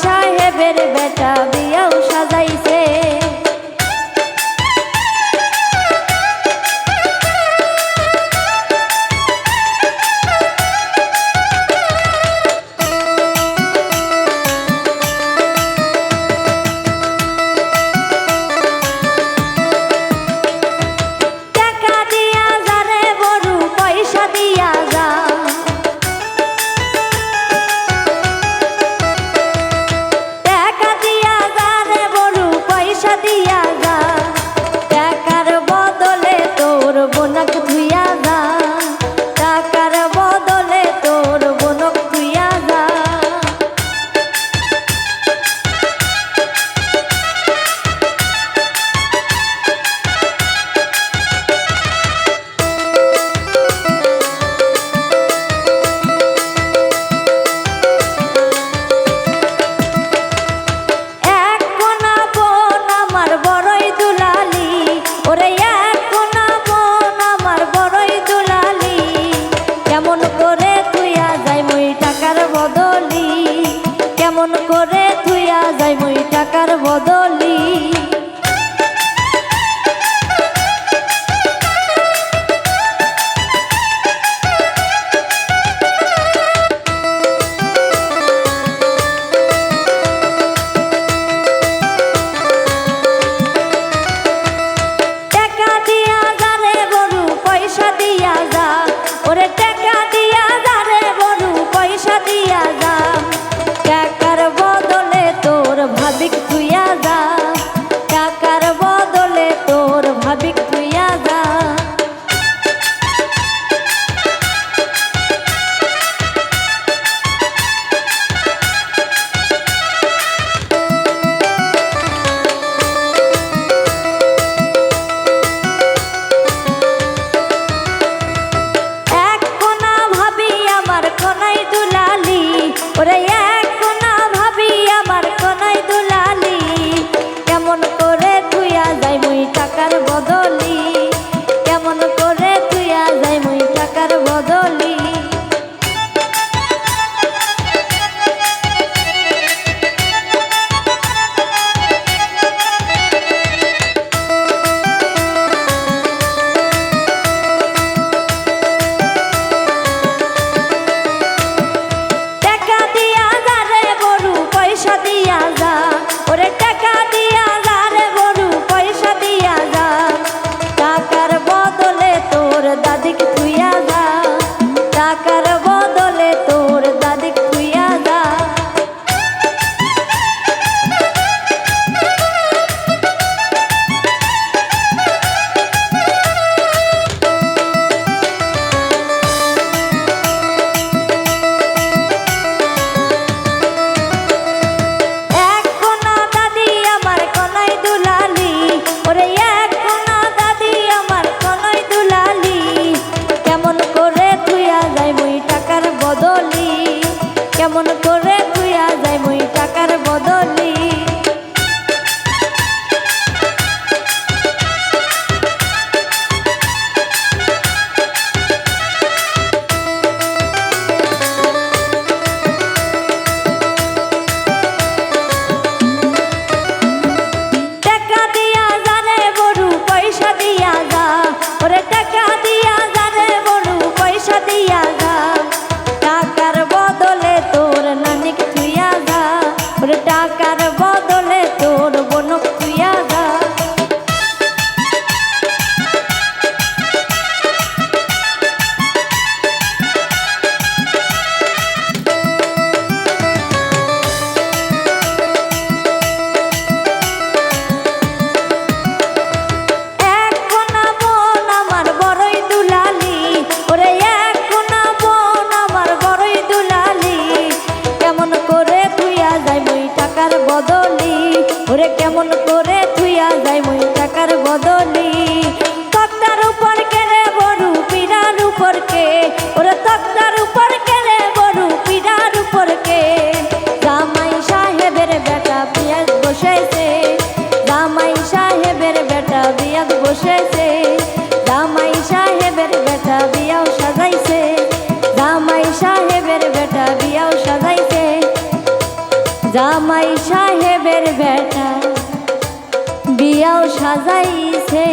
সাহেবের বেটা বিয়াও সাজাইছে। কেমন করে থুইয়া যাই মুই টাকার বদলি। টাকা দিয়া যা রে বড়ু পয়সা দিয়া যা, ওরে টাকা দিয়া যা রে বড়ু পয়সা দিয়া যা, টাকার বদলে তোর ভাবিক থুইয়া যা, টাকার বদলে তোর ভাবিক থুইয়া যা। এক কোনা ভাবি আমার কোনায় দুলালি, ওরে এক কোনা ভাবি আমার কোনায় দুলালি, কেমন করে থুইয়া যাই মুই টাকার বদলি, কেমন করে থুইয়া যাই মুই টাকার বদলি। টাকা দিয়া যা রে বড়ু পয়সা দিয়া যা, ওরে টাকা দিয়া যা রে বড়ু পয়সা দিয়া যা, টাকার বদলে তোর দাদিক থুইয়া যা, টাকার বদলে তোর দাদিক থুইয়া যা। এক কোনা দাদি আমার কোনায় দুলালি, ওরে এক কোনা দাদি আমার কোনায় দুলালি, কেমন করে থুইয়া যাই মুই টাকার বদলি, কেমন করে থুইয়া যাই মুই টাকার বদলি। টাকা দিয়া যা রে বড়ু পয়সা দিয়া যা, ওরে টাকা দিয়া যা রে বড়ু পয়সা দিয়া যা, টাকার বদলে তোর নানিক থুইয়া যা, ওরে টাকার বদলে তোর বোনক থুইয়া যা। এক কোনা বোন আমার বড়ই দুলালি, ওরে এক কোনা বোন আমার বড়ই দুলালি, কেমন করে থুইয়া যাই মুই টাকার বদলি, ওরে কেমন করে থুইয়া যাই মুই টাকার বদলি। তক্তার উপর কে রে বড়ু পীড়ার উপর কে, ওরে তক্তার উপর কে রে বড়ু পীড়ার উপর কে, জামাই সাহেবের বেটা পিয়াজ বসেছে, জামাই সাহেবের বেটা বিয়াদ বসেছে, জামাই সাহেবের বেটা বিয়াও সাজাইছে, জামাই সাহেবের বেটা বিয়াও সাজাইছে। জামাই সাহেবের বেটা বিয়াও সাজাইছে